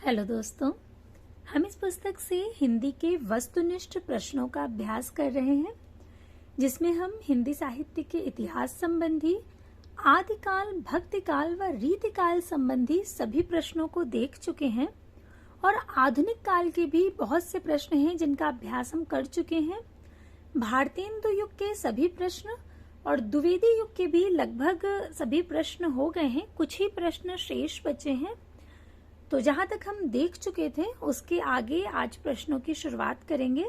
Hello दोस्तों, हम इस पुस्तक से हिंदी के वस्तुनिष्ठ प्रश्नों का अभ्यास कर रहे हैं, जिसमें हम हिंदी साहित्य के इतिहास संबंधी, आदिकाल, भक्तिकाल व रीतिकाल संबंधी सभी प्रश्नों को देख चुके हैं और आधुनिक काल के भी बहुत से प्रश्न हैं जिनका अभ्यास हम कर चुके हैं। भारतेंदु युग के सभी प्रश्न और द्विवेदी युग के भी लगभग सभी प्रश्न हो गए हैं, कुछ ही प्रश्न शेष बचे हैं। तो जहां तक हम देख चुके थे उसके आगे आज प्रश्नों की शुरुआत करेंगे।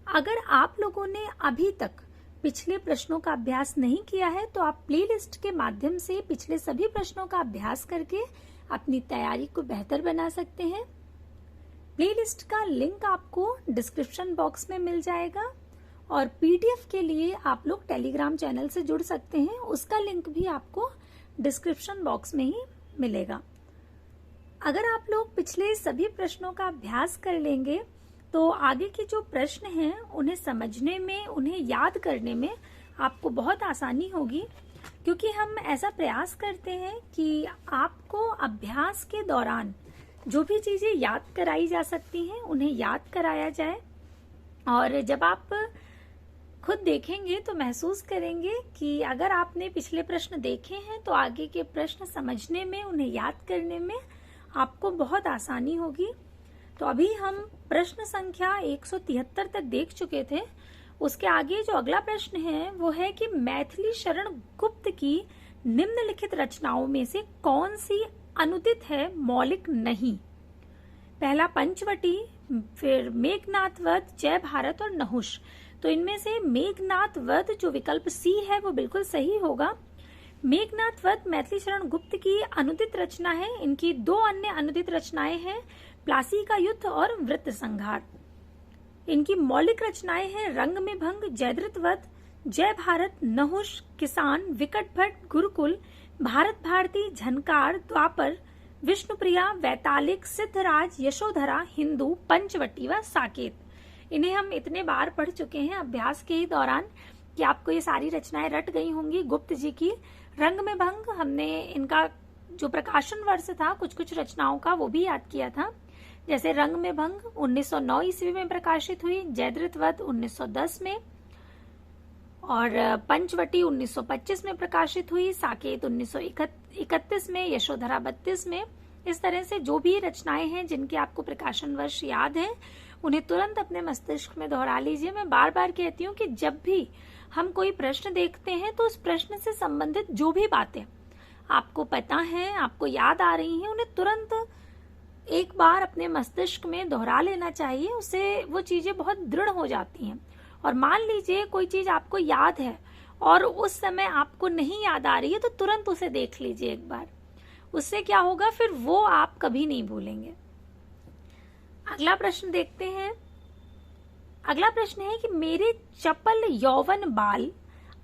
अगर आप लोगों ने अभी तक पिछले प्रश्नों का अभ्यास नहीं किया है तो आप प्लेलिस्ट के माध्यम से पिछले सभी प्रश्नों का अभ्यास करके अपनी तैयारी को बेहतर बना सकते हैं। प्लेलिस्ट का लिंक आपको डिस्क्रिप्शन बॉक्स में मिल जाएगा और पीडीएफ के लिए आप लोग टेलीग्राम चैनल से जुड़ सकते हैं, उसका लिंक भी आपको डिस्क्रिप्शन बॉक्स में ही मिलेगा। अगर आप लोग पिछले सभी प्रश्नों का अभ्यास कर लेंगे तो आगे के जो प्रश्न हैं उन्हें समझने में, उन्हें याद करने में आपको बहुत आसानी होगी, क्योंकि हम ऐसा प्रयास करते हैं कि आपको अभ्यास के दौरान जो भी चीजें याद कराई जा सकती हैं उन्हें याद कराया जाए। और जब आप खुद देखेंगे तो महसूस करेंगे कि अगर आपने पिछले प्रश्न देखे हैं तो आगे के प्रश्न समझने में, उन्हें याद करने में आपको बहुत आसानी होगी। तो अभी हम प्रश्न संख्या 173 तक देख चुके थे। उसके आगे जो अगला प्रश्न है वो है कि मैथिली शरण गुप्त की निम्नलिखित रचनाओं में से कौन सी अनुदित है, मौलिक नहीं। पहला पंचवटी, फिर मेघनाद वध, जय भारत और नहुष। तो इनमें से मेघनाद वध जो विकल्प सी है वो बिल्कुल सही होगा। मेघनाद वध मैथिली शरण गुप्त की अनुदित रचना है। इनकी दो अन्य अनुदित रचनाएं हैं, प्लासी का युद्ध और वृत्त संहार। इनकी मौलिक रचनाएं हैं रंग में भंग, जयद्रथ वध, जय भारत, नहुष, किसान, विकट भट्ट, गुरुकुल, भारत भारती, झनकार, द्वापर, विष्णुप्रिया, वैतालिक, सिद्धराज, यशोधरा, हिंदू, पंचवटी व साकेत। इन्हें हम इतने बार पढ़ चुके हैं अभ्यास के ही दौरान कि आपको ये सारी रचनाएं रट गई होंगी गुप्त जी की। रंग में भंग हमने इनका जो प्रकाशन वर्ष था कुछ रचनाओं का वो भी याद किया था। जैसे रंग में भंग 1909 ईस्वी में प्रकाशित हुई, जयद्रथ वध 1910 में और पंचवटी 1925 में प्रकाशित हुई, साकेत 1931 में, यशोधरा 32 में। इस तरह से जो भी रचनाएं हैं जिनके आपको प्रकाशन वर्ष याद है उन्हें तुरंत अपने मस्तिष्क में दोहरा लीजिए। मैं बार बार कहती हूँ कि जब भी हम कोई प्रश्न देखते हैं तो उस प्रश्न से संबंधित जो भी बातें आपको पता है, आपको याद आ रही हैं, उन्हें तुरंत एक बार अपने मस्तिष्क में दोहरा लेना चाहिए। उससे वो चीजें बहुत दृढ़ हो जाती हैं। और मान लीजिए कोई चीज आपको याद है और उस समय आपको नहीं याद आ रही है तो तुरंत उसे देख लीजिए एक बार। उससे क्या होगा, फिर वो आप कभी नहीं भूलेंगे। अगला प्रश्न देखते हैं। अगला प्रश्न है कि मेरे चपल यौवन बाल,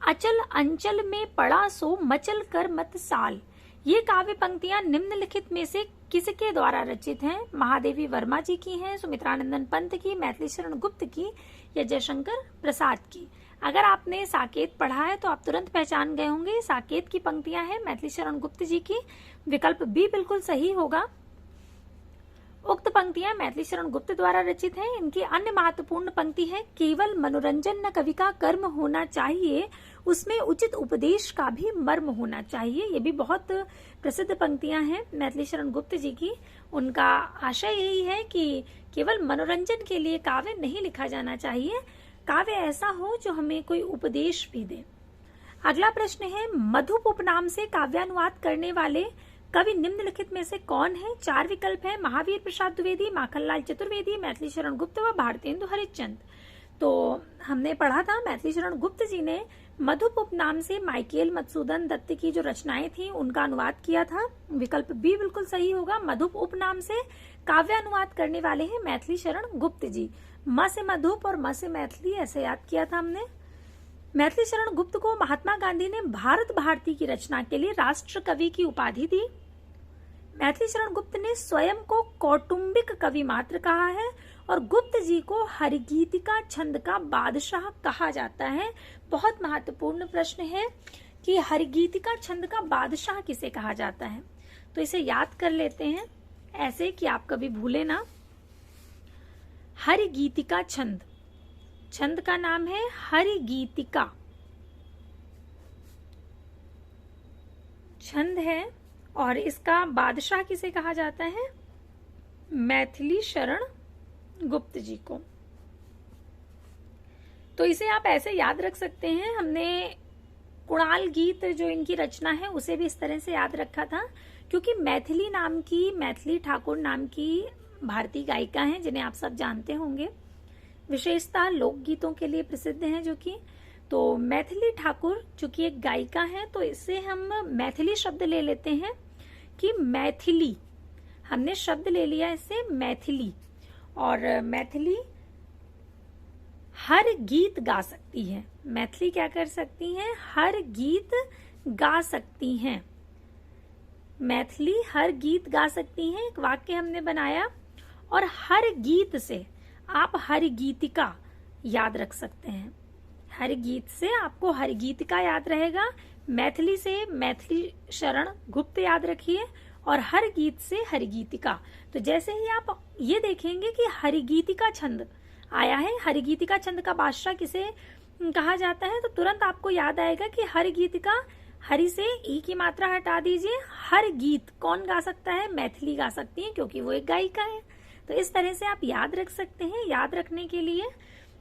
अचल अंचल में पड़ा सो मचल कर मत साल। ये काव्य पंक्तियां निम्नलिखित में से किसके द्वारा रचित हैं? महादेवी वर्मा जी की हैं, सुमित्रानंदन पंत की, मैथिली शरण गुप्त की या जयशंकर प्रसाद की। अगर आपने साकेत पढ़ा है तो आप तुरंत पहचान गए होंगे, साकेत की पंक्तियां हैं मैथिली शरण गुप्त जी की। विकल्प बी बिल्कुल सही होगा। उक्त पंक्तियां मैथिली शरण गुप्त द्वारा रचित हैं। इनकी अन्य महत्वपूर्ण पंक्ति है, केवल मनोरंजन न कवि का कर्म होना चाहिए, उसमें उचित उपदेश का भी मर्म होना चाहिए। ये भी बहुत प्रसिद्ध पंक्तियां हैं मैथिली शरण गुप्त जी की। उनका आशय यही है कि केवल मनोरंजन के लिए काव्य नहीं लिखा जाना चाहिए, काव्य ऐसा हो जो हमें कोई उपदेश भी दे। अगला प्रश्न है, मधुप उपनाम से काव्यानुवाद करने वाले कवि निम्नलिखित में से कौन है? 4 विकल्प है, महावीर प्रसाद द्विवेदी, माखनलाल चतुर्वेदी, मैथिली शरण गुप्त व भारतेंदु हरिश्चंद्र। तो हमने पढ़ा था मैथिली शरण गुप्त जी ने मधुप उपनाम से माइकेल मधुसूदन दत्त की जो रचनाएं थी उनका अनुवाद किया था। विकल्प बी बिल्कुल सही होगा। मधुप उपनाम से काव्यानुवाद करने वाले हैं मैथिली शरण गुप्त जी। म से मधुप और म से मैथिली ऐसे याद किया था हमने। मैथिली शरण गुप्त को महात्मा गांधी ने भारत भारती की रचना के लिए राष्ट्र कवि की उपाधि दी। मैथिली शरण गुप्त ने स्वयं को कौटुंबिक कवि मात्र कहा है और गुप्त जी को हरिगीतिका छंद का बादशाह कहा जाता है। बहुत महत्वपूर्ण प्रश्न है कि हरिगीतिका छंद का बादशाह किसे कहा जाता है, तो इसे याद कर लेते हैं। ऐसे कि आप कभी भूले ना। हरिगीतिका छंद, छंद का नाम है हरिगीतिका छंद है, और इसका बादशाह किसे कहा जाता है? मैथिली शरण गुप्त जी को। तो इसे आप ऐसे याद रख सकते हैं। हमने कुणाल गीत जो इनकी रचना है उसे भी इस तरह से याद रखा था, क्योंकि मैथिली ठाकुर नाम की भारतीय गायिका हैं जिन्हें आप सब जानते होंगे, विशेषतः लोकगीतों के लिए प्रसिद्ध हैं जो कि। तो मैथिली ठाकुर चूंकि एक गायिका है, तो इससे हम मैथिली शब्द ले लेते हैं कि मैथिली, हमने शब्द ले लिया इससे मैथिली। और मैथिली हर गीत गा सकती है। मैथिली क्या कर सकती हैं? हर गीत गा सकती हैं। मैथिली हर गीत गा सकती हैं, एक वाक्य हमने बनाया। और हर गीत से आप हर गीतिका याद रख सकते हैं। हर गीत से आपको हर गीतिका याद रहेगा। मैथिली से मैथिली शरण गुप्त याद रखिए, और हर गीत से हरिगीतिका। तो जैसे ही आप ये देखेंगे कि हरिगीतिका छंद आया है, हरिगीतिका छंद का बादशाह किसे कहा जाता है, तो तुरंत आपको याद आएगा कि हरिगीतिका, हरि से ई की मात्रा हटा दीजिए, हर गीत कौन गा सकता है? मैथिली गा सकती है, क्योंकि वो एक गायिका है। तो इस तरह से आप याद रख सकते हैं। याद रखने के लिए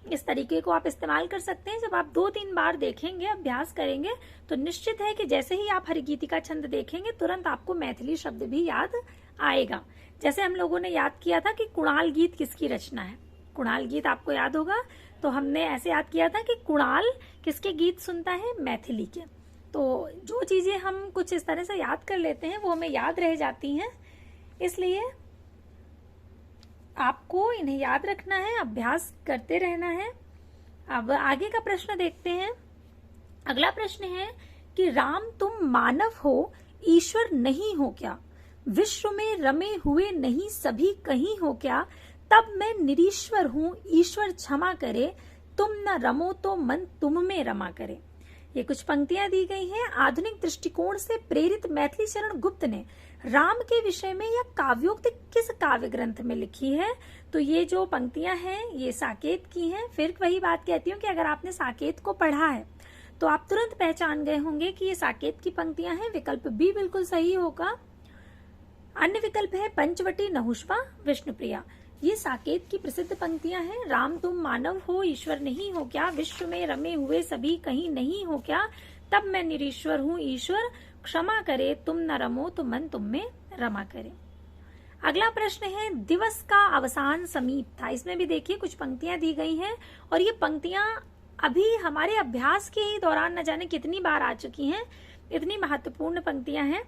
इस तरीके को आप इस्तेमाल कर सकते हैं। जब आप 2-3 बार देखेंगे, अभ्यास करेंगे, तो निश्चित है कि जैसे ही आप हरिगीतिका छंद देखेंगे, तुरंत आपको मैथिली शब्द भी याद आएगा। जैसे हम लोगों ने याद किया था कि कुणाल गीत किसकी रचना है। कुणाल गीत आपको याद होगा, तो हमने ऐसे याद किया था कि कुणाल किसके गीत सुनता है? मैथिली के। तो जो चीजें हम कुछ इस तरह से याद कर लेते हैं वो हमें याद रह जाती हैं, इसलिए आपको इन्हें याद रखना है, अभ्यास करते रहना है। अब आगे का प्रश्न देखते हैं। अगला प्रश्न है कि राम तुम मानव हो, ईश्वर नहीं हो क्या? विश्व में रमे हुए नहीं सभी कहीं हो क्या? तब मैं निरीश्वर हूँ, ईश्वर क्षमा करे, तुम न रमो तो मन तुम में रमा करे। ये कुछ पंक्तियां दी गई हैं। आधुनिक दृष्टिकोण से प्रेरित मैथिली शरण गुप्त ने राम के विषय में यह काव्योक्ति किस काव्य ग्रंथ में लिखी है? तो ये जो पंक्तियां हैं ये साकेत की हैं। फिर वही बात कहती हूँ कि अगर आपने साकेत को पढ़ा है तो आप तुरंत पहचान गए होंगे कि ये साकेत की पंक्तियां हैं। विकल्प बी बिल्कुल सही होगा। अन्य विकल्प है पंचवटी नहुषपा विष्णुप्रिया। ये साकेत की प्रसिद्ध पंक्तियां हैं। राम तुम मानव हो, ईश्वर नहीं हो क्या? विश्व में रमे हुए सभी कहीं नहीं हो क्या? तब मैं निरीश्वर हूँ, ईश्वर क्षमा करे, तुम न रमो तो मन तुम में रमा करे। अगला प्रश्न है दिवस का अवसान समीप था। इसमें भी देखिए कुछ पंक्तियां दी गई हैं, और ये पंक्तियां अभी हमारे अभ्यास के ही दौरान न जाने कितनी बार आ चुकी हैं। इतनी महत्वपूर्ण पंक्तियां हैं,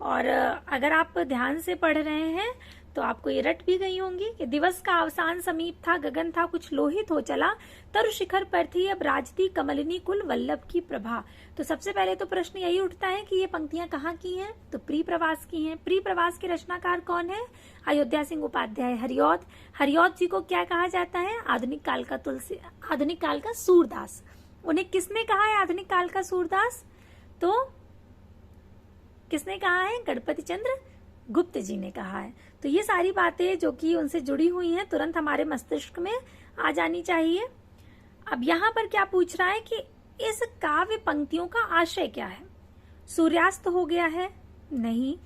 और अगर आप ध्यान से पढ़ रहे हैं तो आपको ये रट भी गई होंगी कि दिवस का अवसान समीप था, गगन था कुछ लोहित हो चला, तरु शिखर पर थी अब राजती कमलिनी कुल वल्लभ की प्रभा। तो सबसे पहले तो प्रश्न यही उठता है कि ये पंक्तियां कहाँ की हैं? तो प्री प्रवास की हैं। प्री प्रवास के रचनाकार कौन है? अयोध्या सिंह उपाध्याय हरिऔध। हरिऔध जी को क्या कहा जाता है? आधुनिक काल का सूरदास। उन्हें किसने कहा है आधुनिक काल का सूरदास? तो किसने कहा है? गणपति चंद्र गुप्त जी ने कहा है। तो ये सारी बातें जो कि उनसे जुड़ी हुई हैं तुरंत हमारे मस्तिष्क में आ जानी चाहिए। अब यहाँ पर क्या पूछ रहा है कि इस काव्य पंक्तियों का आशय क्या है? सूर्यास्त हो गया है? नहीं।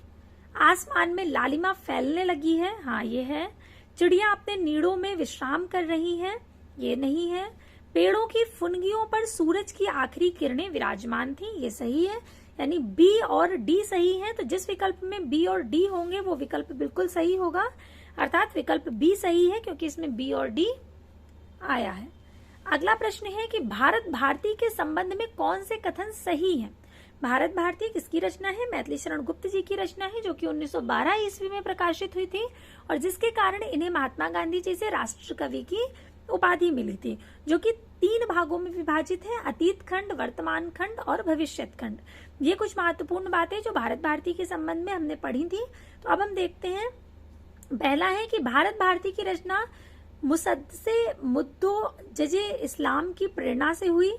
आसमान में लालिमा फैलने लगी है? हाँ ये है। चिड़िया अपने नीड़ों में विश्राम कर रही है? ये नहीं है। पेड़ों की फुनगियों पर सूरज की आखिरी किरणें विराजमान थी? ये सही है। यानी बी और डी सही है। तो जिस विकल्प में बी और डी होंगे वो विकल्प बिल्कुल सही होगा, अर्थात विकल्प बी सही है क्योंकि इसमें बी और डी आया है। अगला प्रश्न है कि भारत भारती के संबंध में कौन से कथन सही हैं? भारत भारती किसकी रचना है? मैथिली शरण गुप्त जी की रचना है, जो कि 1912 ईस्वी में प्रकाशित हुई थी, और जिसके कारण इन्हें महात्मा गांधी जी से राष्ट्र कवि की उपाधि मिली थी, जो कि 3 भागों में विभाजित है, अतीत खंड, वर्तमान खंड और भविष्यत खंड। ये कुछ महत्वपूर्ण बातें जो भारत भारती के संबंध में हमने पढ़ी थी। तो अब हम देखते हैं। पहला है कि भारत भारती की रचना मुसद्दे मुद्दो जजे इस्लाम की प्रेरणा से हुई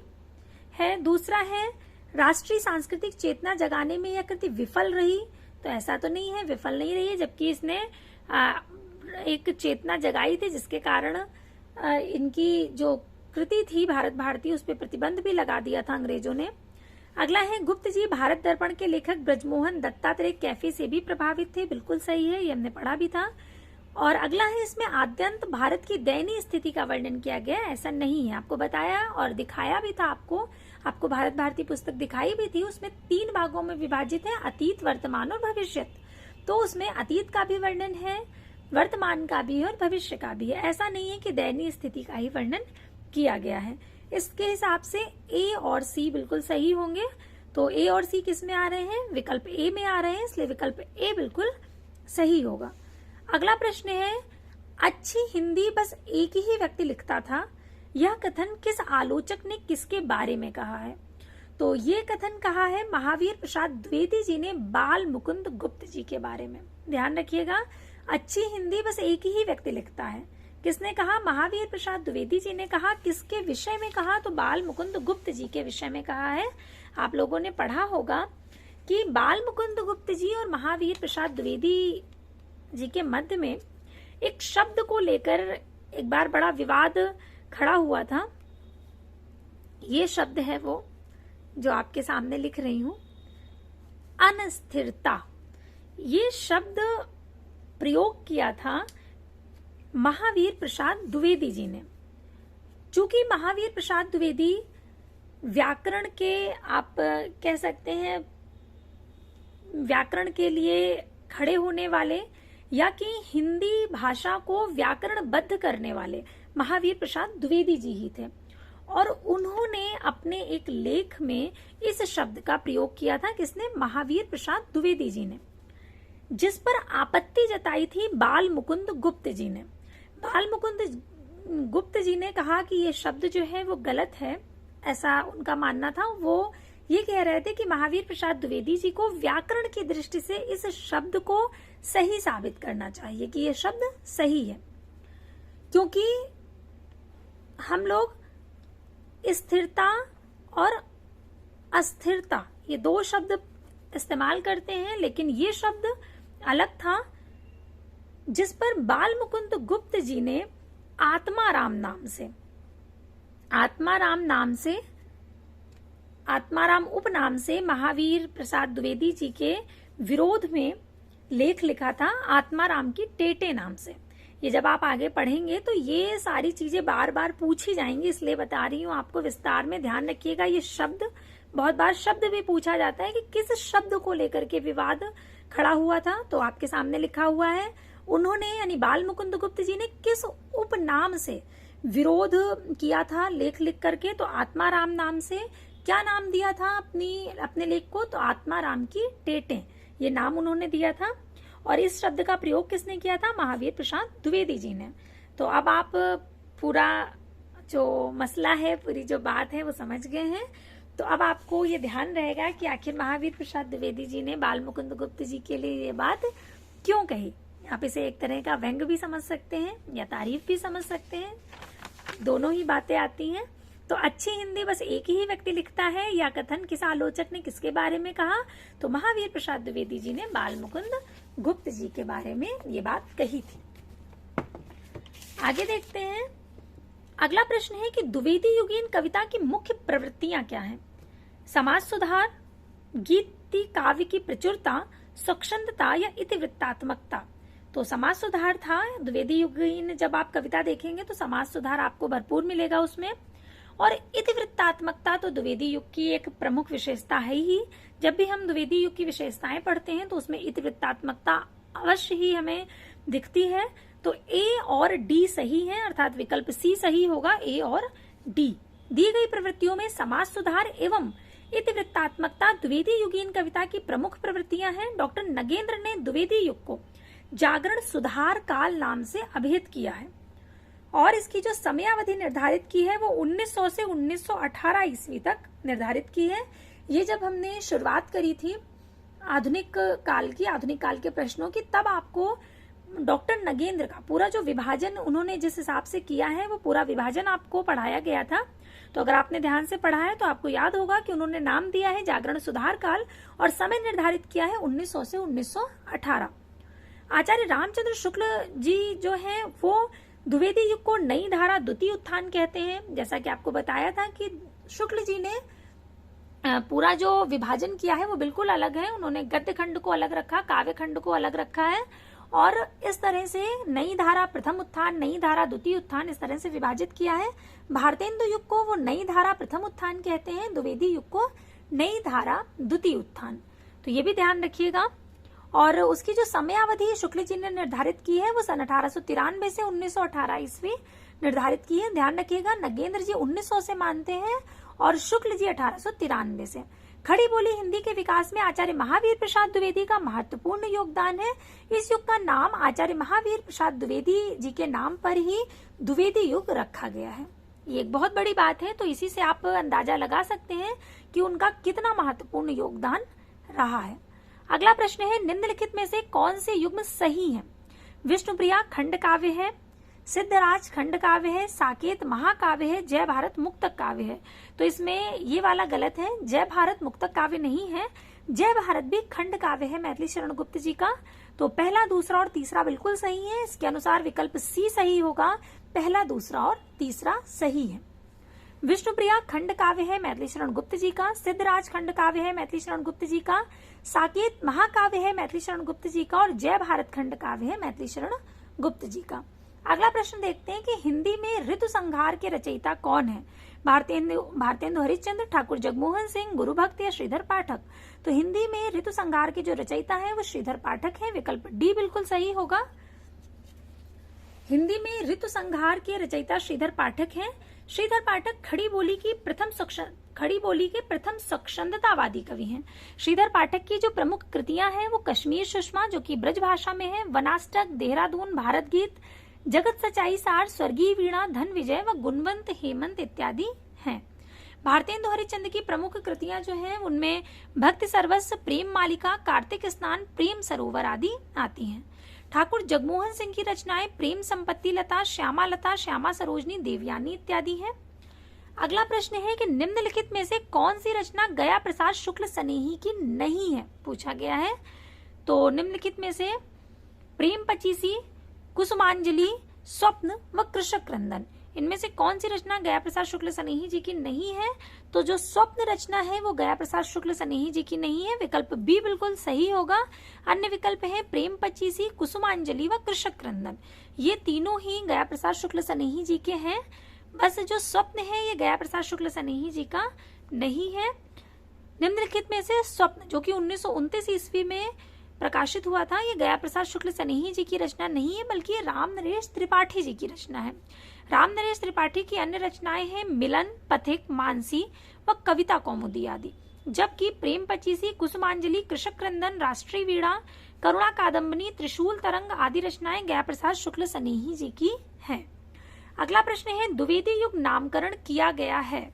है। दूसरा है राष्ट्रीय सांस्कृतिक चेतना जगाने में यह कृति विफल रही। तो ऐसा तो नहीं है, विफल नहीं रही है, जबकि इसने एक चेतना जगाई थी जिसके कारण इनकी जो कृति थी भारत भारती उस पर प्रतिबंध भी लगा दिया था अंग्रेजों ने। अगला है गुप्त जी भारत दर्पण के लेखक ब्रजमोहन दत्तात्रेय कैफे से भी प्रभावित थे। बिल्कुल सही है, ये हमने पढ़ा भी था। और अगला है इसमें आद्यंत भारत की दयनीय स्थिति का वर्णन किया गया। ऐसा नहीं है, आपको बताया और दिखाया भी था। आपको भारत भारती पुस्तक दिखाई भी थी। उसमें 3 भागों में विभाजित है, अतीत, वर्तमान और भविष्य। तो उसमें अतीत का भी वर्णन है, वर्तमान का भी है और भविष्य का भी है। ऐसा नहीं है कि दयनीय स्थिति का ही वर्णन किया गया है। इसके हिसाब से ए और सी बिल्कुल सही होंगे। तो ए और सी किस में आ रहे हैं? विकल्प ए में आ रहे हैं, इसलिए विकल्प ए बिल्कुल सही होगा। अगला प्रश्न है, अच्छी हिंदी बस एक ही व्यक्ति लिखता था, यह कथन किस आलोचक ने किसके बारे में कहा है? तो ये कथन कहा है महावीर प्रसाद द्विवेदी जी ने बाल मुकुंद गुप्त जी के बारे में। ध्यान रखिएगा, अच्छी हिंदी बस एक ही व्यक्ति लिखता है, किसने कहा? महावीर प्रसाद द्विवेदी जी ने कहा। किसके विषय में कहा? तो बाल मुकुंद गुप्त जी के विषय में कहा है। आप लोगों ने पढ़ा होगा कि बाल मुकुंद गुप्त जी और महावीर प्रसाद द्विवेदी जी के मध्य में एक शब्द को लेकर एक बार बड़ा विवाद खड़ा हुआ था। ये शब्द है वो जो आपके सामने लिख रही हूं, अस्थिरता। ये शब्द प्रयोग किया था महावीर प्रसाद द्विवेदी जी ने। चूंकि महावीर प्रसाद द्विवेदी व्याकरण के, आप कह सकते हैं व्याकरण के लिए खड़े होने वाले या कि हिंदी भाषा को व्याकरणबद्ध करने वाले महावीर प्रसाद द्विवेदी जी ही थे, और उन्होंने अपने एक लेख में इस शब्द का प्रयोग किया था। किसने? महावीर प्रसाद द्विवेदी जी ने, जिस पर आपत्ति जताई थी बाल मुकुंद गुप्त जी ने। बाल मुकुंद गुप्त जी ने कहा कि ये शब्द जो है वो गलत है, ऐसा उनका मानना था। वो ये कह रहे थे कि महावीर प्रसाद द्विवेदी जी को व्याकरण की दृष्टि से इस शब्द को सही साबित करना चाहिए कि ये शब्द सही है, क्योंकि हम लोग स्थिरता और अस्थिरता ये 2 शब्द इस्तेमाल करते हैं, लेकिन ये शब्द अलग था, जिस पर बाल मुकुंद गुप्त जी ने आत्माराम उपनाम से महावीर प्रसाद द्विवेदी जी के विरोध में लेख लिखा था, आत्माराम की टेटे नाम से। ये जब आप आगे पढ़ेंगे तो ये सारी चीजें बार बार पूछी जाएंगी, इसलिए बता रही हूँ आपको विस्तार में। ध्यान रखिएगा, ये शब्द बहुत बार शब्द भी पूछा जाता है कि किस शब्द को लेकर के विवाद खड़ा हुआ था। तो आपके सामने लिखा हुआ है, उन्होंने यानी बाल मुकुंद गुप्त जी ने किस उपनाम से विरोध किया था लेख लिख करके? तो आत्माराम नाम से। क्या नाम दिया था अपने लेख को? तो आत्माराम की टेटें, ये नाम उन्होंने दिया था। और इस शब्द का प्रयोग किसने किया था? महावीर प्रसाद द्विवेदी जी ने। तो अब आप पूरा जो मसला है, पूरी जो बात है वो समझ गए हैं। तो अब आपको ये ध्यान रहेगा कि आखिर महावीर प्रसाद द्विवेदी जी ने बाल मुकुंद गुप्त जी के लिए ये बात क्यों कही। आप इसे एक तरह का व्यंग भी समझ सकते हैं या तारीफ भी समझ सकते हैं, दोनों ही बातें आती हैं। तो अच्छी हिंदी बस एक ही व्यक्ति लिखता है, या कथन किस आलोचक ने किसके बारे में कहा? तो महावीर प्रसाद द्विवेदी जी ने बाल मुकुंद गुप्त जी के बारे में ये बात कही थी। आगे देखते हैं। अगला प्रश्न है कि द्विवेदी युगीन कविता की मुख्य प्रवृत्तियां क्या हैं? समाज सुधार, गीति काव्य की प्रचुरता, स्वच्छंदता या इतिवृत्तात्मकता? तो समाज सुधार था द्विवेदी युगीन। जब आप कविता देखेंगे तो समाज सुधार आपको भरपूर मिलेगा उसमें। और इतिवृत्तात्मकता तो द्विवेदी युग की एक प्रमुख विशेषता है ही। जब भी हम द्विवेदी युग की विशेषताएं पढ़ते हैं तो उसमें इतिवृत्तात्मकता अवश्य ही हमें दिखती है। तो ए और डी सही है, अर्थात विकल्प सी सही होगा, ए और डी। दी गई प्रवृत्तियों में समाज सुधार एवं इतिवृत्तात्मकता द्विवेदी युगीन कविता की प्रमुख प्रवृत्तियां हैं। डॉक्टर नगेंद्र ने द्विवेदी युग को जागरण सुधार काल नाम से अभिहित किया है, और इसकी जो समयावधि निर्धारित की है वो 1900 से 1918 ईस्वी तक निर्धारित की है। ये जब हमने शुरुआत करी थी आधुनिक काल के प्रश्नों की, तब आपको डॉक्टर नगेंद्र का पूरा जो विभाजन उन्होंने जिस हिसाब से किया है वो पूरा विभाजन आपको पढ़ाया गया था। तो अगर आपने ध्यान से पढ़ा है तो आपको याद होगा कि उन्होंने नाम दिया है जागरण सुधार काल और समय निर्धारित किया है 1900 से 1918। आचार्य रामचंद्र शुक्ल जी जो है वो द्विवेदी युग को नई धारा द्वितीय उत्थान कहते हैं। जैसा कि आपको बताया था कि शुक्ल जी ने पूरा जो विभाजन किया है वो बिल्कुल अलग है। उन्होंने गद्य खंड को अलग रखा, काव्य खंड को अलग रखा है और इस तरह से नई धारा प्रथम उत्थान, नई धारा द्वितीय उत्थान इस तरह से विभाजित किया है। भारतेंदु युग को वो नई धारा प्रथम उत्थान कहते हैं, द्विवेदी युग को नई धारा द्वितीय उत्थान। तो ये भी ध्यान रखिएगा। और उसकी जो समयावधि शुक्ल जी ने निर्धारित की है वो सन 1893 से 1918 ईस्वी निर्धारित की है। ध्यान रखिएगा, नगेंद्र जी 1900 से मानते हैं और शुक्ल जी 1893 से। खड़ी बोली हिंदी के विकास में आचार्य महावीर प्रसाद द्विवेदी का महत्वपूर्ण योगदान है। इस युग का नाम आचार्य महावीर प्रसाद द्विवेदी जी के नाम पर ही द्विवेदी युग रखा गया है। ये एक बहुत बड़ी बात है। तो इसी से आप अंदाजा लगा सकते हैं कि उनका कितना महत्वपूर्ण योगदान रहा है। अगला प्रश्न है, निम्नलिखित में से कौन से युग्म सही है? विष्णुप्रिया खंड काव्य है, सिद्धराज खंड काव्य है, साकेत महाकाव्य है, जय भारत मुक्तक काव्य है। तो इसमें ये वाला गलत है, जय भारत मुक्तक काव्य नहीं है, जय भारत भी खंड काव्य है मैथिली शरण गुप्त जी का। तो पहला, दूसरा और तीसरा बिल्कुल सही है। इसके अनुसार विकल्प सी सही होगा, पहला, दूसरा और तीसरा सही है। विष्णुप्रिया खंड काव्य है मैथिली शरण गुप्त जी का, सिद्धराज खंड काव्य है मैथिली शरण गुप्त जी का, साकेत महाकाव्य है मैथिली शरण गुप्त जी का और जय भारत खंड काव्य है मैथिली शरण गुप्त जी का। अगला प्रश्न देखते हैं कि हिंदी में ऋतु संहार के रचयिता कौन है? भारतेंदु हरिश्चंद्र, ठाकुर जगमोहन सिंह, गुरु भक्त या श्रीधर पाठक। तो हिंदी में ऋतु संहार के जो रचयिता है वो श्रीधर पाठक है। विकल्प डी बिल्कुल सही होगा। हिंदी में ऋतु संहार के रचयिता श्रीधर पाठक हैं। श्रीधर पाठक खड़ी बोली के प्रथम स्वच्छंदतावादी कवि हैं। श्रीधर पाठक की जो प्रमुख कृतियां हैं वो कश्मीर सुषमा जो कि ब्रज भाषा में है, वनाष्टक, देहरादून, भारत गीत, जगत सच्चाई सार, स्वर्गीय वीणा, धन विजय व गुणवंत हेमंत इत्यादि हैं। भारतेंदु हरिश्चंद्र की प्रमुख कृतियां जो हैं उनमें भक्ति सर्वस्व, प्रेम मालिका, कार्तिक स्नान, प्रेम सरोवर आदि आती हैं। ठाकुर जगमोहन सिंह की रचनाएं प्रेम संपत्ति लता, श्यामा सरोजनी, देवयानी इत्यादि हैं। अगला प्रश्न है कि निम्नलिखित में से कौन सी रचना गया प्रसाद शुक्ल सनेही की नहीं है? पूछा गया है। तो निम्नलिखित में से प्रेम पचीसी, कुसुमांजलि, स्वप्न व कृषक क्रंदन, इनमें से कौन सी रचना गया प्रसाद शुक्ल सनेही जी की नहीं है? तो जो स्वप्न रचना है वो गया प्रसाद शुक्ल सनेही जी की नहीं है। विकल्प बी बिल्कुल सही होगा। अन्य विकल्प है प्रेम पचीसी, कुसुमांजलि व कृषक क्रंदन। ये तीनों ही गया प्रसाद शुक्ल सनेही जी के हैं। बस जो स्वप्न है ये गया प्रसाद शुक्ल सनेही जी का नहीं है। निम्नलिखित में से स्वप्न जो कि 1929 ईस्वी में प्रकाशित हुआ था, ये गया प्रसाद शुक्ल सनेही जी की रचना नहीं है बल्कि ये राम नरेश त्रिपाठी जी की रचना है। राम नरेश त्रिपाठी की अन्य रचनाएं हैं मिलन, पथिक, मानसी व कविता कौमुदी आदि। जबकि प्रेम पचीसी, कुसुमांजलि, कृषक क्रंदन, राष्ट्रीय वीणा, करुणा कादम्बनी, त्रिशूल तरंग आदि रचनाएं गया प्रसाद शुक्ल सनेही जी की हैं। अगला प्रश्न है, द्विवेदी युग नामकरण किया गया है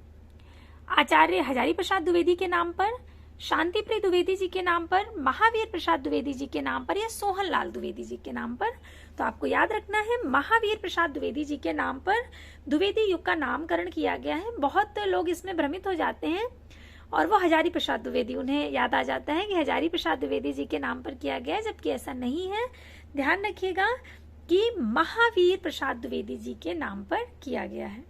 आचार्य हजारी प्रसाद द्विवेदी के नाम पर, शांति प्रिय द्विवेदी जी के नाम पर, महावीर प्रसाद द्विवेदी जी के नाम पर या सोहन लाल द्विवेदी जी के नाम पर? तो आपको याद रखना है महावीर प्रसाद द्विवेदी जी के नाम पर द्विवेदी युग का नामकरण किया गया है। बहुत लोग इसमें भ्रमित हो जाते हैं और वो हजारी प्रसाद द्विवेदी, उन्हें याद आ जाता है कि हजारी प्रसाद द्विवेदी जी के नाम पर किया गया है, जबकि ऐसा नहीं है। ध्यान रखिएगा कि महावीर प्रसाद द्विवेदी जी के नाम पर किया गया है।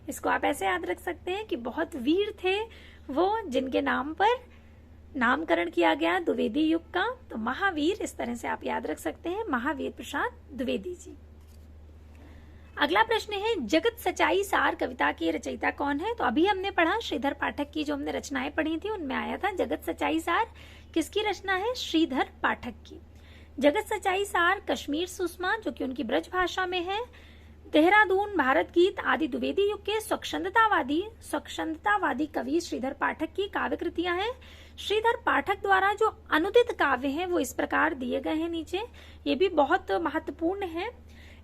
इसको आप ऐसे याद रख सकते हैं कि बहुत वीर थे वो जिनके नाम पर नामकरण किया गया द्विवेदी युग का। तो महावीर इस तरह से आप याद रख सकते हैं, महावीर प्रसाद द्विवेदी जी। अगला प्रश्न है, जगत सच्चाई सार कविता की रचयिता कौन है? तो अभी हमने पढ़ा श्रीधर पाठक की, जो हमने रचनाएं पढ़ी थी उनमें आया था जगत सच्चाई सार। किसकी रचना है? श्रीधर पाठक की। जगत सच्चाई सार, कश्मीर सुषमा जो कि उनकी ब्रज भाषा में है, देहरादून, भारत गीत आदि द्विवेदी युग के स्वच्छंदतावादी कवि श्रीधर पाठक की काव्य कृतियां हैं। श्रीधर पाठक द्वारा जो अनुदित काव्य हैं वो इस प्रकार दिए गए हैं नीचे। ये भी बहुत महत्वपूर्ण है।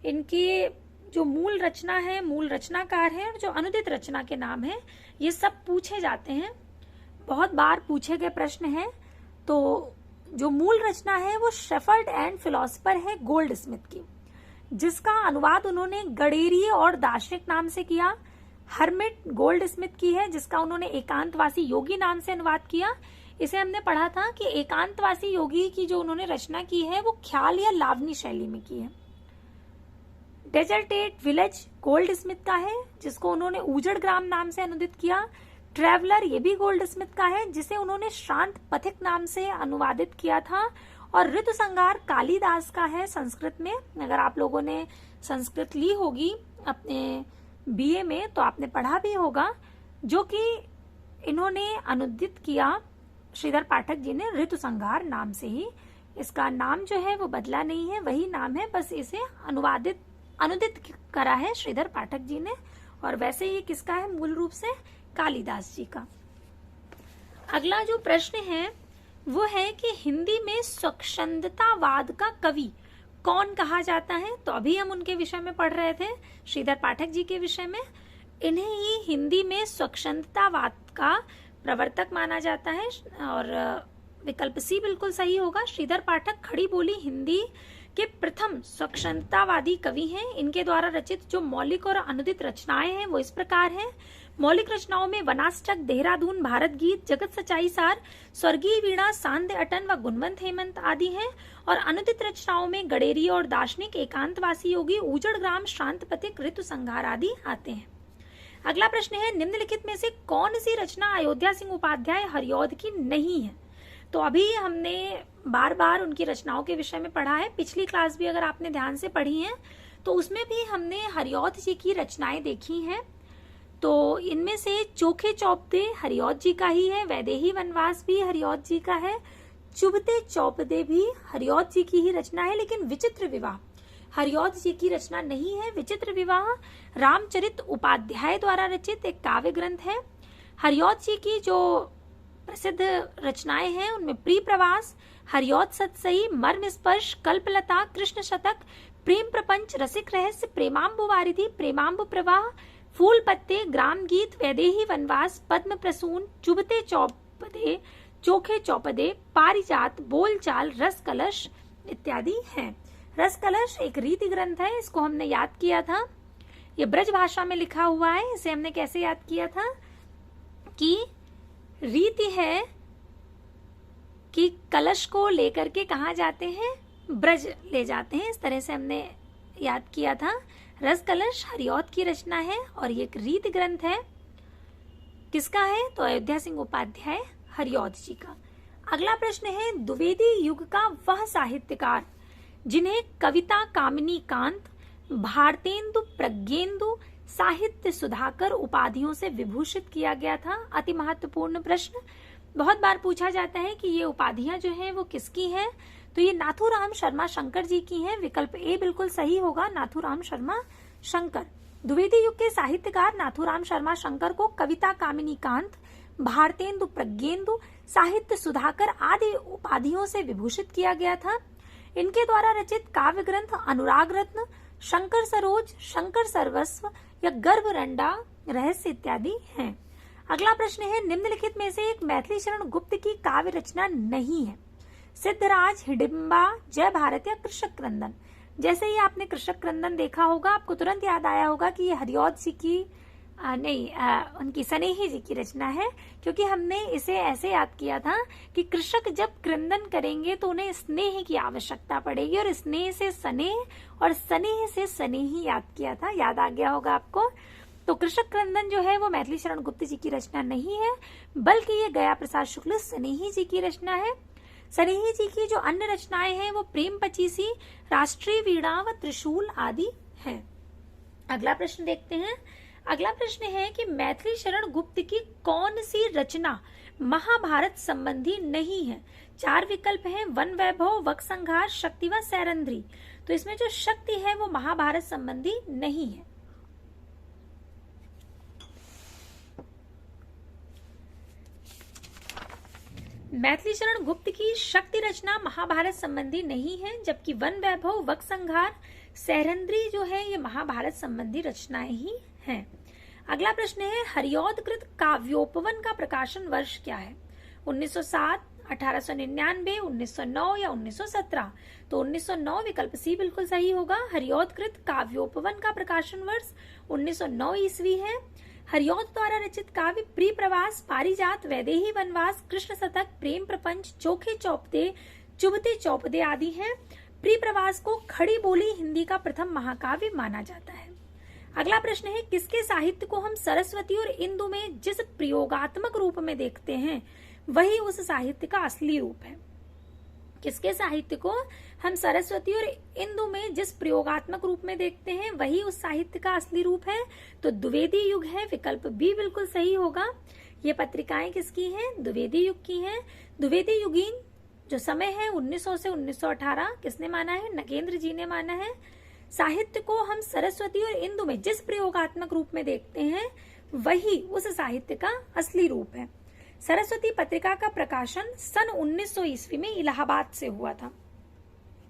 इनकी जो मूल रचना है, मूल रचनाकार है और जो अनुदित रचना के नाम है, ये सब पूछे जाते हैं, बहुत बार पूछे गए प्रश्न हैं। तो जो मूल रचना है वो शेफर्ड एंड फिलोसफर है गोल्ड स्मिथ की, जिसका अनुवाद उन्होंने गडेरिए और दार्शनिक नाम से किया। हर्मिट गोल्ड स्मिथ की है, जिसका उन्होंने एकांतवासी योगी नाम से अनुवाद किया। इसे हमने पढ़ा था कि एकांतवासी योगी की जो उन्होंने रचना की है वो ख्याल या लावनी शैली में की है। डेजर्टेड विलेज गोल्ड स्मिथ का है, जिसको उन्होंने उजड़ ग्राम नाम से अनुदित किया। ट्रेवलर ये भी गोल्ड स्मिथ का है, जिसे उन्होंने शांत पथिक नाम से अनुवादित किया था। और ऋतु संहार कालिदास का है संस्कृत में। अगर आप लोगों ने संस्कृत ली होगी अपने बीए में तो आपने पढ़ा भी होगा, जो कि इन्होंने अनुदित किया श्रीधर पाठक जी ने ऋतु संहार नाम से ही। इसका नाम जो है वो बदला नहीं है, वही नाम है, बस इसे अनुदित करा है श्रीधर पाठक जी ने। और वैसे ये किसका है? मूल रूप से कालिदास जी का। अगला जो प्रश्न है वो है कि हिंदी में स्वच्छंदतावाद का कवि कौन कहा जाता है? तो अभी हम उनके विषय में पढ़ रहे थे, श्रीधर पाठक जी के विषय में। इन्हें ही हिंदी में स्वच्छंदतावाद का प्रवर्तक माना जाता है। और विकल्प सी बिल्कुल सही होगा। श्रीधर पाठक खड़ी बोली हिंदी के प्रथम स्वच्छंदतावादी कवि हैं। इनके द्वारा रचित जो मौलिक और अनुदित रचनाएं हैं वो इस प्रकार हैं। मौलिक रचनाओं में वनाष्टक, देहरादून, भारत गीत, जगत सच्चाई सार, स्वर्गीय वीणा, सांध्य अटन व गुणवंत हेमंत आदि हैं। और अनुदित रचनाओं में गडेरिया और दार्शनिक, एकांतवासी योगी, उजड़ ग्राम, शांत पथिक, ऋतु संहार आदि आते हैं। अगला प्रश्न है, निम्नलिखित में से कौन सी रचना अयोध्या सिंह उपाध्याय हरिऔध की नहीं है? तो अभी हमने बार बार उनकी रचनाओं के विषय में पढ़ा है। पिछली क्लास भी अगर आपने ध्यान से पढ़ी है तो उसमें भी हमने हरिऔध जी की रचनाएं देखी हैं। तो इनमें से चोखे चौपदे हरिऔध जी का ही है, वैदेही वनवास भी हरिऔध जी का है, चुभते चौपदे भी हरिऔध जी की ही रचना है। लेकिन विचित्र विवाह हरिऔध जी की रचना नहीं है। विचित्र विवाह रामचरित उपाध्याय द्वारा रचित एक काव्य ग्रंथ है। हरिऔध जी की जो प्रसिद्ध रचनाएं हैं उनमें प्रिय प्रवास, हरिऔध सतसई, मर्म स्पर्श, कल्पलता, कृष्ण शतक, प्रेम प्रपंच, रसिक रहस्य, प्रेमांबु वारिधि, प्रेमांबु प्रवाह, फूल पत्ते, ग्राम गीत, वैदेही वनवास, पद्म प्रसून, चुभते चौपदे, चोखे चौपदे, पारिजात, बोलचाल, रस कलश इत्यादि हैं। रस कलश एक रीति ग्रंथ है, इसको हमने याद किया था। ये ब्रज भाषा में लिखा हुआ है। इसे हमने कैसे याद किया था कि रीति है कि कलश को लेकर के कहाँ जाते हैं? ब्रज ले जाते हैं। इस तरह से हमने याद किया था। रस कलश हरिऔध की रचना है और ये एक रीति ग्रंथ है। किसका है? तो अयोध्या सिंह उपाध्याय हरिऔध जी का। अगला प्रश्न है, द्विवेदी युग का वह साहित्यकार जिन्हें कविता कामिनी कांत, भारतेंदु, प्रज्ञेंदु, साहित्य सुधाकर उपाधियों से विभूषित किया गया था। अति महत्वपूर्ण प्रश्न, बहुत बार पूछा जाता है कि ये उपाधियां जो हैं वो किसकी हैं? तो ये नाथूराम शर्मा शंकर जी की हैं। विकल्प ए बिल्कुल सही होगा, नाथूराम शर्मा शंकर। द्विवेदी युग के साहित्यकार नाथूराम शर्मा शंकर को कविता कामिनी कांत, भारतेंदु, प्रज्ञेंदु, साहित्य सुधाकर आदि उपाधियों से विभूषित किया गया था। इनके द्वारा रचित काव्य ग्रंथ अनुराग रत्न, शंकर सरोज, शंकर सर्वस्व या गर्भरंडा रहस्य इत्यादि हैं। अगला प्रश्न है, निम्नलिखित में से एक मैथिली शरण गुप्त की काव्य रचना नहीं है? सिद्धराज, हिडिंबा, जय भारत या कृषक क्रंदन। जैसे ही आपने कृषक क्रंदन देखा होगा आपको तुरंत याद आया होगा कि ये हरिऔध जी की उनकी स्नेही जी की रचना है, क्योंकि हमने इसे ऐसे याद किया था कि कृषक जब क्रंदन करेंगे तो उन्हें स्नेह की आवश्यकता पड़ेगी और स्नेह से स्नेह और स्नेह से स्नेही याद किया था। याद आ गया होगा आपको। तो कृषक क्रंदन जो है वो मैथिली शरण गुप्त जी की रचना नहीं है, बल्कि ये गया प्रसाद शुक्ल स्नेही जी की रचना है। स्नेही जी की जो अन्य रचनाएं हैं वो प्रेम पचीसी, राष्ट्रीय वीणा व त्रिशूल आदि हैं। अगला प्रश्न देखते हैं। अगला प्रश्न है कि मैथिली शरण गुप्त की कौन सी रचना महाभारत संबंधी नहीं है? 4 विकल्प हैं, वन वैभव, वक संहार, शक्ति व सैरंध्री। तो इसमें जो शक्ति है वो महाभारत संबंधी नहीं है। मैथिली शरण गुप्त की शक्ति रचना महाभारत संबंधी नहीं है, जबकि वन वैभव, वक संहार, सैरंध्री जो है ये महाभारत संबंधी रचनाएं ही हैं। अगला प्रश्न है, हरिऔध कृत काव्योपवन का प्रकाशन वर्ष क्या है? 1907, 1899, 1909 या 1917? तो 1909 विकल्प सी बिल्कुल सही होगा। हरिऔधकृत काव्योपवन का प्रकाशन वर्ष 1909 ईस्वी है। हरिऔध द्वारा रचित काव्य प्री प्रवास, पारिजात, वैदेही वनवास, कृष्ण शतक, प्रेम प्रपंच, चोखे चौपदे, चुभते चौपदे आदि हैं। प्री प्रवास को खड़ी बोली हिंदी का प्रथम महाकाव्य माना जाता है। अगला प्रश्न है, किसके साहित्य को हम सरस्वती और इंदु में जिस प्रयोगात्मक रूप में देखते हैं वही उस साहित्य का असली रूप है? किसके साहित्य को हम सरस्वती और इंदु में जिस प्रयोगात्मक रूप में देखते हैं वही उस साहित्य का असली रूप है? तो द्विवेदी युग है, विकल्प बी बिल्कुल सही होगा। ये पत्रिकाएं किसकी हैं? द्विवेदी युग की हैं। द्विवेदी युगीन जो समय है 1900 से 1918 किसने माना है? नगेंद्र जी ने माना है। साहित्य को हम सरस्वती और इंदु में जिस प्रयोगात्मक रूप में देखते हैं वही उस साहित्य का असली रूप है। सरस्वती पत्रिका का प्रकाशन सन 1900 ईस्वी में इलाहाबाद से हुआ था।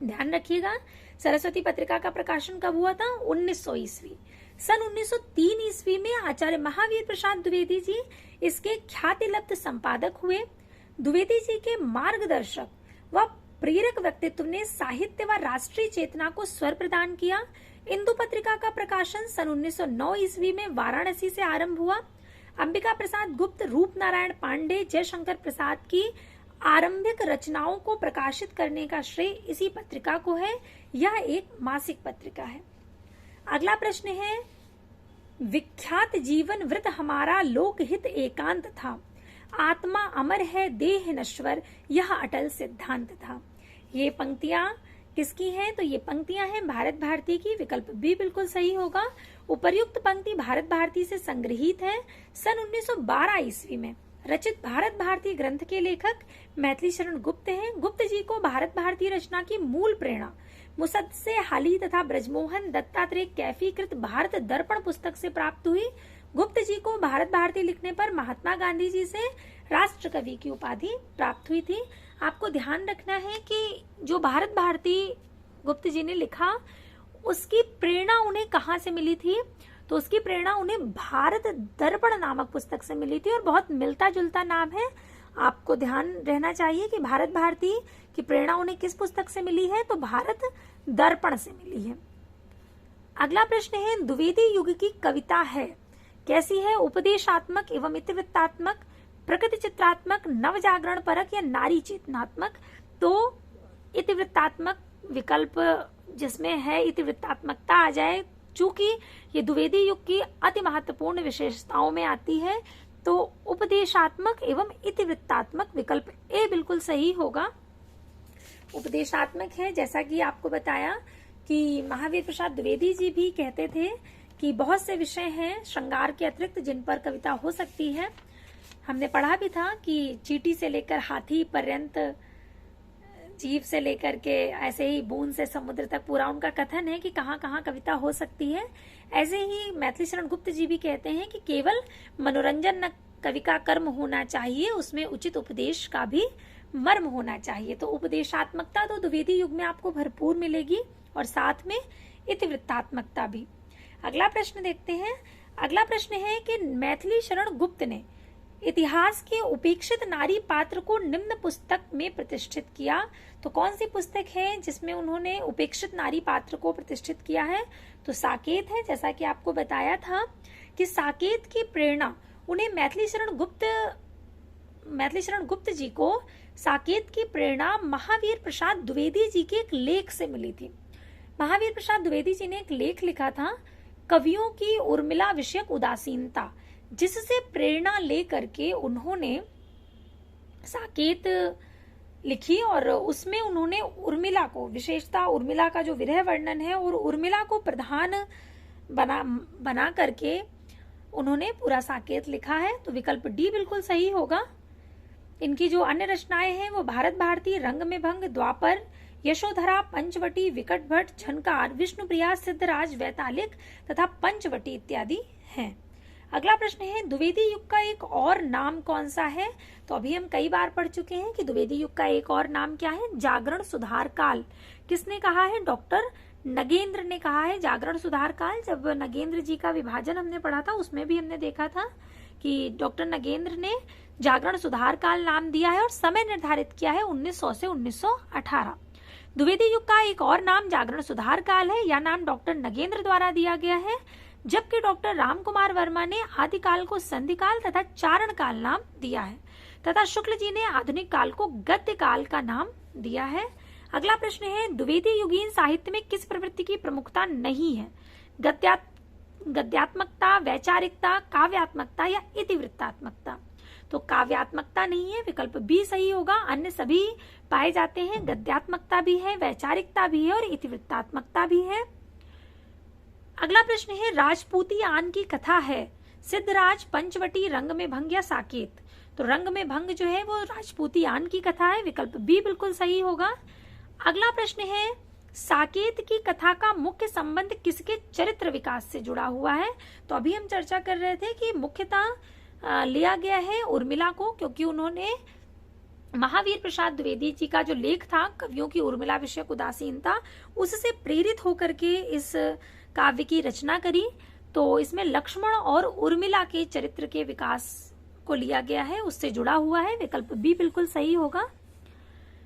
ध्यान रखिएगा, सरस्वती पत्रिका का प्रकाशन कब हुआ था? 1900 ईस्वी। सन 1903 ईस्वी में आचार्य महावीर प्रसाद द्विवेदी जी इसके ख्यातिलब्ध संपादक हुए। द्विवेदी जी के मार्गदर्शक व प्रेरक व्यक्तित्व ने साहित्य व राष्ट्रीय चेतना को स्वर प्रदान किया। इंदु पत्रिका का प्रकाशन सन 1909 ईस्वी में वाराणसी से आरंभ हुआ। अंबिका प्रसाद गुप्त, रूप नारायण पांडे, जयशंकर प्रसाद की आरंभिक रचनाओं को प्रकाशित करने का श्रेय इसी पत्रिका को है। यह एक मासिक पत्रिका है। अगला प्रश्न है, विख्यात जीवन वृत्त हमारा लोकहित एकांत था, आत्मा अमर है देह नश्वर यह अटल सिद्धांत था। ये पंक्तियां किसकी हैं? तो ये पंक्तियां हैं भारत भारती की, विकल्प बी बिल्कुल सही होगा। उपर्युक्त पंक्ति भारत भारती से संग्रहित है। सन 1912 ईस्वी में रचित भारत भारती ग्रंथ के लेखक मैथिली शरण गुप्त हैं। गुप्त जी को भारत भारती रचना की मूल प्रेरणा मुसद्दे हाली तथा ब्रजमोहन दत्तात्रेय कैफी कृत भारत दर्पण पुस्तक से प्राप्त हुई। गुप्त जी को भारत भारती लिखने पर महात्मा गांधी जी से राष्ट्र कवि की उपाधि प्राप्त हुई थी। आपको ध्यान रखना है कि जो भारत भारती गुप्त जी ने लिखा उसकी प्रेरणा उन्हें कहाँ से मिली थी? तो उसकी प्रेरणा उन्हें भारत दर्पण नामक पुस्तक से मिली थी और बहुत मिलता जुलता नाम है। आपको ध्यान रहना चाहिए कि भारत भारती की प्रेरणा उन्हें किस पुस्तक से मिली है? तो भारत दर्पण से मिली है। अगला प्रश्न है, द्विवेदी युग की कविता है कैसी है? उपदेशात्मक एवं इतिवृत्तात्मक, प्रकृति चित्रात्मक, नव जागरण परक या नारी चेतनात्मक? तो इतिवृत्तात्मक विकल्प जिसमें है इतिवृत्तात्मकता आ जाए, चूंकि ये द्विवेदी युग की अति महत्वपूर्ण विशेषताओं में आती है, तो उपदेशात्मक एवं इतिवृत्तात्मक विकल्प ए बिल्कुल सही होगा। उपदेशात्मक है, जैसा कि आपको बताया कि महावीर प्रसाद द्विवेदी जी भी कहते थे कि बहुत से विषय हैं श्रृंगार के अतिरिक्त जिन पर कविता हो सकती है। हमने पढ़ा भी था कि चींटी से लेकर हाथी पर्यंत, जीव से लेकर के ऐसे ही बूंद से समुद्र तक पूरा उनका कथन है कि कहाँ कहाँ कविता हो सकती है। ऐसे ही मैथिली शरण गुप्त जी भी कहते हैं कि केवल मनोरंजन न कवि का कर्म होना चाहिए, उसमें उचित उपदेश का भी मर्म होना चाहिए। तो उपदेशात्मकता तो द्विवेदी युग में आपको भरपूर मिलेगी और साथ में इतिवृत्तात्मकता भी। अगला प्रश्न देखते हैं। अगला प्रश्न है कि मैथिली शरण गुप्त ने इतिहास के उपेक्षित नारी पात्र को निम्न पुस्तक में प्रतिष्ठित किया। तो कौन सी पुस्तक है जिसमें उन्होंने उपेक्षित नारी पात्र को प्रतिष्ठित किया है? तो साकेत है। जैसा कि आपको बताया था कि साकेत की प्रेरणा उन्हें मैथिली शरण गुप्त जी को साकेत की प्रेरणा महावीर प्रसाद द्विवेदी जी के एक लेख से मिली थी। महावीर प्रसाद द्विवेदी जी ने एक लेख लिखा था, कवियों की उर्मिला विषयक उदासीनता, जिससे प्रेरणा लेकर के उन्होंने साकेत लिखी और उसमें उन्होंने उर्मिला को, विशेषता उर्मिला का जो विरह वर्णन है और उर्मिला को प्रधान बना करके उन्होंने पूरा साकेत लिखा है। तो विकल्प डी बिल्कुल सही होगा। इनकी जो अन्य रचनाएं हैं वो भारत भारती, रंग में भंग, द्वापर, यशोधरा, पंचवटी, विकट भट्ट, झनकार, विष्णुप्रिया, सिद्धराज, वैतालिक तथा पंचवटी इत्यादि हैं। अगला प्रश्न है, द्विवेदी युग का एक और नाम कौन सा है? तो अभी हम कई बार पढ़ चुके हैं कि द्विवेदी युग का एक और नाम क्या है? जागरण सुधार काल। किसने कहा है? डॉक्टर नगेंद्र ने कहा है जागरण सुधार काल। जब नगेंद्र जी का विभाजन हमने पढ़ा था उसमें भी हमने देखा था कि डॉक्टर नगेंद्र ने जागरण सुधार काल नाम दिया है और समय निर्धारित किया है 1900 से 1918। द्विवेदी युग का एक और नाम जागरण सुधार काल है। यह नाम डॉक्टर नगेंद्र द्वारा दिया गया है, जबकि डॉक्टर राम कुमार वर्मा ने आदिकाल को संधि काल तथा चारण काल नाम दिया है तथा शुक्ल जी ने आधुनिक काल को गद्य काल का नाम दिया है। अगला प्रश्न है, द्विवेदी युगीन साहित्य में किस प्रवृत्ति की प्रमुखता नहीं है? गद्यात्मकता, वैचारिकता, काव्यात्मकता या इतिवृत्तात्मकता? तो काव्यात्मकता नहीं है, विकल्प बी सही होगा। अन्य सभी पाए जाते हैं। गद्यात्मकता भी है, वैचारिकता भी है और इतिवृत्तात्मकता भी है। अगला प्रश्न है, राजपूती आन की कथा है सिद्धराज, पंचवटी, रंग में भंग या साकेत? तो रंग में भंग जो है वो राजपूती आन की कथा है, विकल्प बी बिल्कुल सही होगा। अगला प्रश्न है, साकेत की कथा का मुख्य संबंध किसके चरित्र विकास से जुड़ा हुआ है? तो अभी हम चर्चा कर रहे थे कि मुख्यतः लिया गया है उर्मिला को, क्योंकि उन्होंने महावीर प्रसाद द्विवेदी जी का जो लेख था कवियों की उर्मिला विषयक उदासीनता, उससे प्रेरित होकर के इस काव्य की रचना करी। तो इसमें लक्ष्मण और उर्मिला के चरित्र के विकास को लिया गया है, उससे जुड़ा हुआ है, विकल्प बी बिल्कुल सही होगा।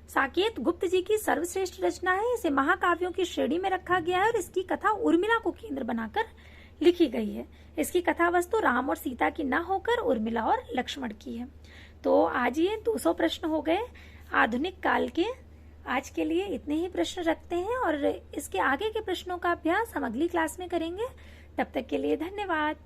साकेत गुप्त जी की सर्वश्रेष्ठ रचना है, इसे महाकाव्यों की श्रेणी में रखा गया है और इसकी कथा उर्मिला को केंद्र बनाकर लिखी गई है। इसकी कथा वस्तु राम और सीता की न होकर उर्मिला और लक्ष्मण की है। तो आज ये 200 प्रश्न हो गए आधुनिक काल के। आज के लिए इतने ही प्रश्न रखते हैं और इसके आगे के प्रश्नों का अभ्यास हम अगली क्लास में करेंगे। तब तक के लिए धन्यवाद।